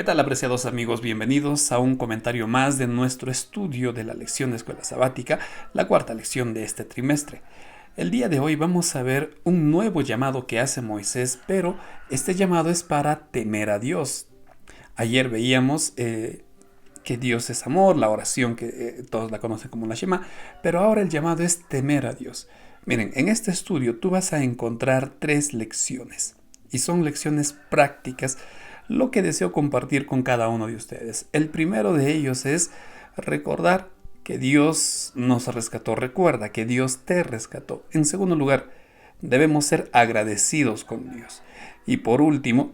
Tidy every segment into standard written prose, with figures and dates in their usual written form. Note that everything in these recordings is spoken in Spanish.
¿Qué tal, apreciados amigos? Bienvenidos a un comentario más de nuestro estudio de la lección de escuela sabática, la cuarta lección de este trimestre. El día de hoy vamos a ver un nuevo llamado que hace Moisés, pero este llamado es para temer a Dios. Ayer veíamos que Dios es amor, la oración que todos la conocen como la Shema, pero ahora el llamado es temer a Dios. Miren, en este estudio tú vas a encontrar 3 lecciones y son lecciones prácticas, lo que deseo compartir con cada uno de ustedes. El primero de ellos es recordar que Dios nos rescató. Recuerda que Dios te rescató. En segundo lugar, debemos ser agradecidos con Dios. Y por último,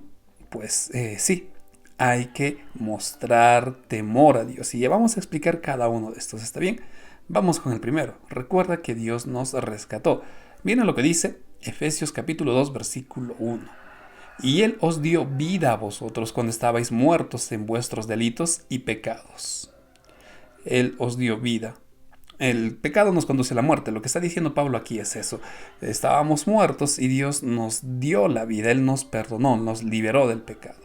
pues sí, hay que mostrar temor a Dios. Y ya vamos a explicar cada uno de estos, ¿está bien? Vamos con el primero. Recuerda que Dios nos rescató. Miren lo que dice Efesios capítulo 2, versículo 1. Y Él os dio vida a vosotros cuando estabais muertos en vuestros delitos y pecados. Él os dio vida. El pecado nos conduce a la muerte. Lo que está diciendo Pablo aquí es eso. Estábamos muertos y Dios nos dio la vida. Él nos perdonó, nos liberó del pecado.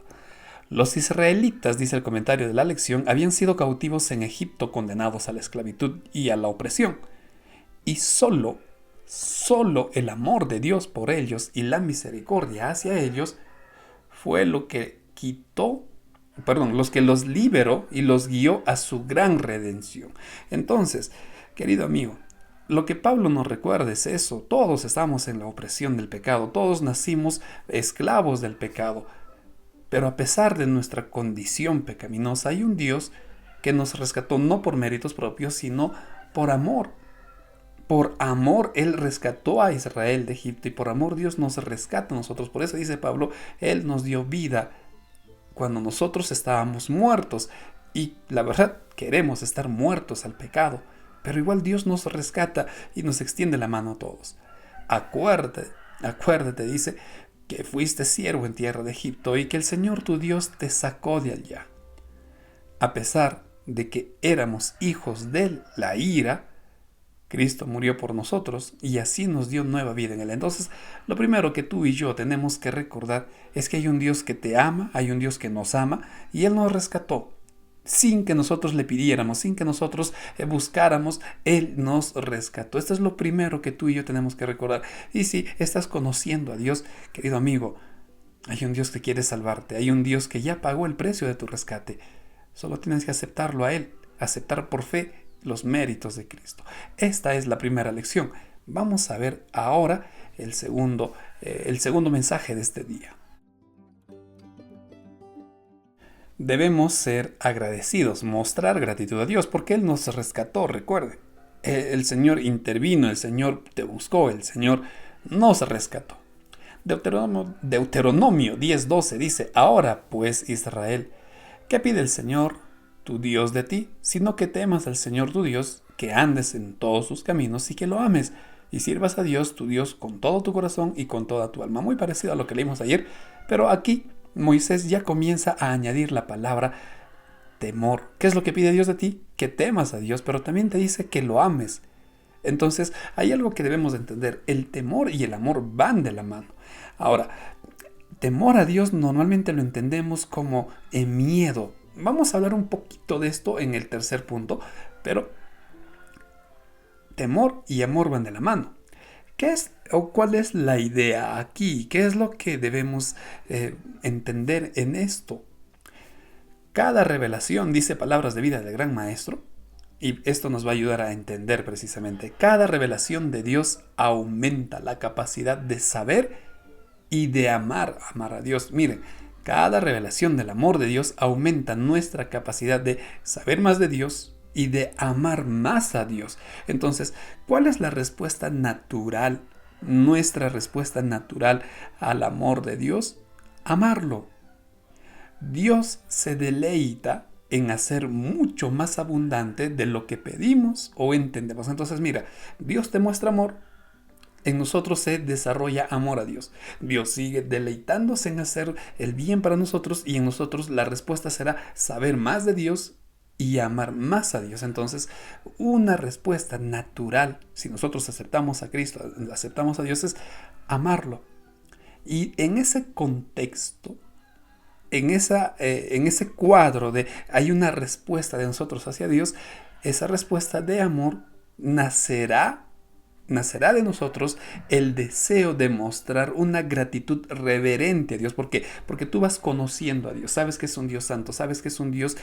Los israelitas, dice el comentario de la lección, habían sido cautivos en Egipto, condenados a la esclavitud y a la opresión. Y solo el amor de Dios por ellos y la misericordia hacia ellos fue lo que los liberó y los guió a su gran redención. Entonces, querido amigo, lo que Pablo nos recuerda es eso. Todos estamos en la opresión del pecado, todos nacimos esclavos del pecado. Pero a pesar de nuestra condición pecaminosa, hay un Dios que nos rescató no por méritos propios, sino por amor. Por amor Él rescató a Israel de Egipto y por amor Dios nos rescata a nosotros. Por eso dice Pablo, Él nos dio vida cuando nosotros estábamos muertos. Y la verdad, queremos estar muertos al pecado. Pero igual Dios nos rescata y nos extiende la mano a todos. Acuérdate, dice, que fuiste siervo en tierra de Egipto y que el Señor tu Dios te sacó de allá. A pesar de que éramos hijos de la ira, Cristo murió por nosotros y así nos dio nueva vida en Él. Entonces, lo primero que tú y yo tenemos que recordar es que hay un Dios que te ama, hay un Dios que nos ama y Él nos rescató. Sin que nosotros le pidiéramos, sin que nosotros buscáramos, Él nos rescató. Esto es lo primero que tú y yo tenemos que recordar. Y si estás conociendo a Dios, querido amigo, hay un Dios que quiere salvarte, hay un Dios que ya pagó el precio de tu rescate. Solo tienes que aceptarlo a Él, aceptar por fe los méritos de Cristo. Esta es la primera lección. Vamos a ver ahora el segundo mensaje de este día. Debemos ser agradecidos, mostrar gratitud a Dios, porque Él nos rescató, recuerde. El Señor intervino, el Señor te buscó, el Señor nos rescató. Deuteronomio 10:12 dice, ahora pues Israel, ¿qué pide el Señor tu Dios de ti? Sino que temas al Señor tu Dios, que andes en todos sus caminos y que lo ames, y sirvas a Dios tu Dios con todo tu corazón y con toda tu alma. Muy parecido a lo que leímos ayer, pero aquí Moisés ya comienza a añadir la palabra temor. ¿Qué es lo que pide Dios de ti? Que temas a Dios, pero también te dice que lo ames. Entonces, hay algo que debemos de entender. El temor y el amor van de la mano. Ahora, temor a Dios normalmente lo entendemos como miedo. Vamos a hablar un poquito de esto en el tercer punto, pero temor y amor van de la mano. ¿Qué es o cuál es la idea aquí? ¿Qué es lo que debemos entender en esto? Cada revelación dice palabras de vida del gran maestro, y esto nos va a ayudar a entender precisamente. Cada revelación de Dios aumenta la capacidad de saber y de amar a Dios. Miren, cada revelación del amor de Dios aumenta nuestra capacidad de saber más de Dios y de amar más a Dios. Entonces, ¿cuál es la respuesta natural? Nuestra respuesta natural al amor de Dios, amarlo. Dios se deleita en hacer mucho más abundante de lo que pedimos o entendemos. Entonces, mira, Dios te muestra amor, en nosotros se desarrolla amor a Dios. Dios sigue deleitándose en hacer el bien para nosotros y en nosotros la respuesta será saber más de Dios y amar más a Dios. Entonces, una respuesta natural, si nosotros aceptamos a Cristo, aceptamos a Dios, es amarlo. Y en ese contexto, en ese cuadro de hay una respuesta de nosotros hacia Dios, esa respuesta de amor nacerá de nosotros el deseo de mostrar una gratitud reverente a Dios. ¿Por qué? Porque tú vas conociendo a Dios, sabes que es un Dios santo, sabes que es un Dios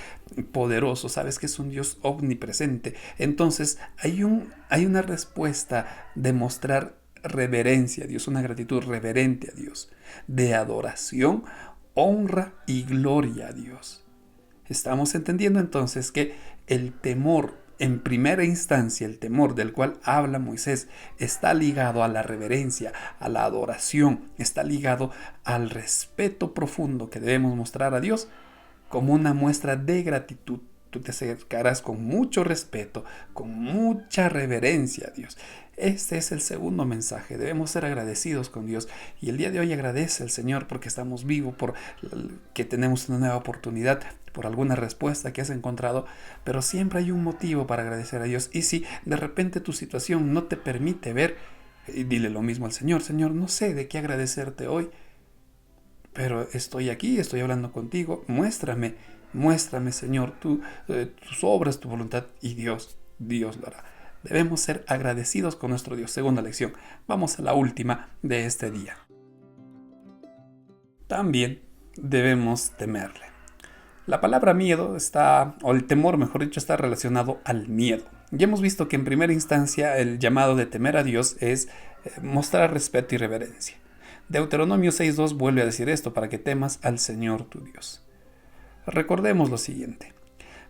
poderoso, sabes que es un Dios omnipresente. Entonces hay una respuesta de mostrar reverencia a Dios, una gratitud reverente a Dios, de adoración, honra y gloria a Dios. Estamos entendiendo entonces que el temor, en primera instancia, el temor del cual habla Moisés, está ligado a la reverencia, a la adoración, está ligado al respeto profundo que debemos mostrar a Dios como una muestra de gratitud. Tú te acercarás con mucho respeto, con mucha reverencia a Dios. Este es el segundo mensaje. Debemos ser agradecidos con Dios. Y el día de hoy agradece al Señor porque estamos vivos, por que tenemos una nueva oportunidad, por alguna respuesta que has encontrado. Pero siempre hay un motivo para agradecer a Dios. Y si de repente tu situación no te permite ver, dile lo mismo al Señor. Señor, no sé de qué agradecerte hoy, pero estoy aquí, estoy hablando contigo. Muéstrame, Señor, tus obras, tu voluntad, y Dios lo hará. Debemos ser agradecidos con nuestro Dios. Segunda lección. Vamos a la última de este día. También debemos temerle. La palabra miedo o el temor, mejor dicho, está relacionado al miedo. Ya hemos visto que en primera instancia el llamado de temer a Dios es mostrar respeto y reverencia. Deuteronomio 6.2 vuelve a decir esto: para que temas al Señor tu Dios. Recordemos lo siguiente.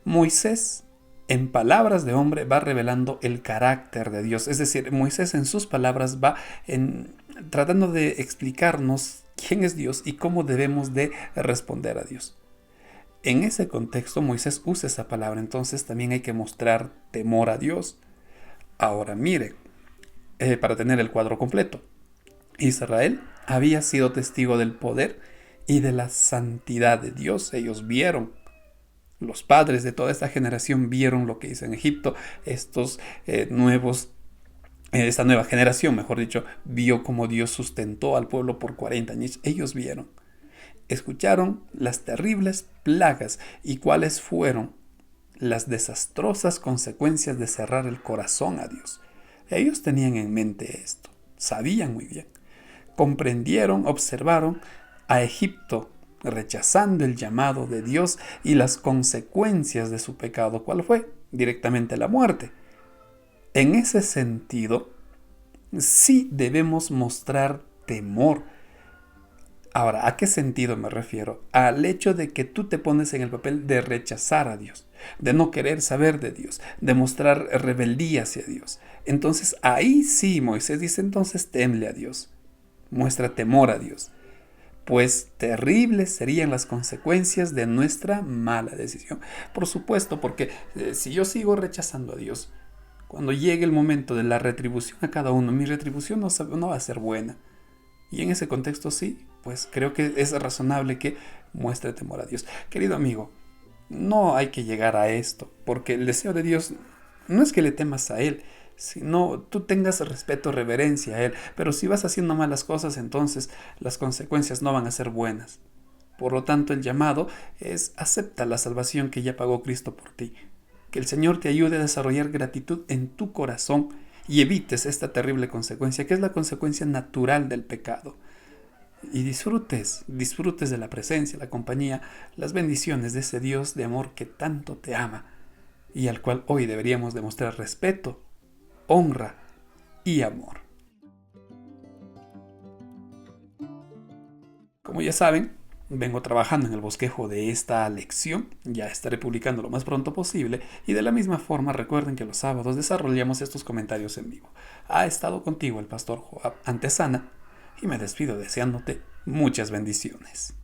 Moisés, en palabras de hombre, va revelando el carácter de Dios. Es decir, Moisés en sus palabras va tratando de explicarnos quién es Dios y cómo debemos de responder a Dios. En ese contexto, Moisés usa esa palabra. Entonces también hay que mostrar temor a Dios. Ahora mire, para tener el cuadro completo. Israel había sido testigo del poder y de la santidad de Dios. Ellos vieron, los padres de toda esta generación vieron lo que hizo en Egipto. Esta nueva generación, mejor dicho, vio cómo Dios sustentó al pueblo por 40 años. Ellos vieron, escucharon las terribles plagas y cuáles fueron las desastrosas consecuencias de cerrar el corazón a Dios. Ellos tenían en mente esto, sabían muy bien. Comprendieron, observaron a Egipto rechazando el llamado de Dios y las consecuencias de su pecado. ¿Cuál fue? Directamente la muerte. En ese sentido, sí debemos mostrar temor. Ahora, ¿a qué sentido me refiero? Al hecho de que tú te pones en el papel de rechazar a Dios, de no querer saber de Dios, de mostrar rebeldía hacia Dios. Entonces, ahí sí Moisés dice: entonces temle a Dios. Muestra temor a Dios, pues terribles serían las consecuencias de nuestra mala decisión. Por supuesto, porque si yo sigo rechazando a Dios, cuando llegue el momento de la retribución a cada uno, mi retribución no va a ser buena. Y en ese contexto sí, pues creo que es razonable que muestre temor a Dios. Querido amigo, no hay que llegar a esto, porque el deseo de Dios no es que le temas a Él, sino tú tengas respeto, reverencia a Él. Pero si vas haciendo malas cosas, entonces las consecuencias no van a ser buenas. Por lo tanto, el llamado es: acepta la salvación que ya pagó Cristo por ti. Que el Señor te ayude a desarrollar gratitud en tu corazón y evites esta terrible consecuencia, que es la consecuencia natural del pecado. Y disfrutes de la presencia, la compañía, las bendiciones de ese Dios de amor que tanto te ama y al cual hoy deberíamos demostrar respeto, honra y amor. Como ya saben, vengo trabajando en el bosquejo de esta lección. Ya estaré publicando lo más pronto posible. Y de la misma forma, recuerden que los sábados desarrollamos estos comentarios en vivo. Ha estado contigo el pastor Joab Antesana y me despido deseándote muchas bendiciones.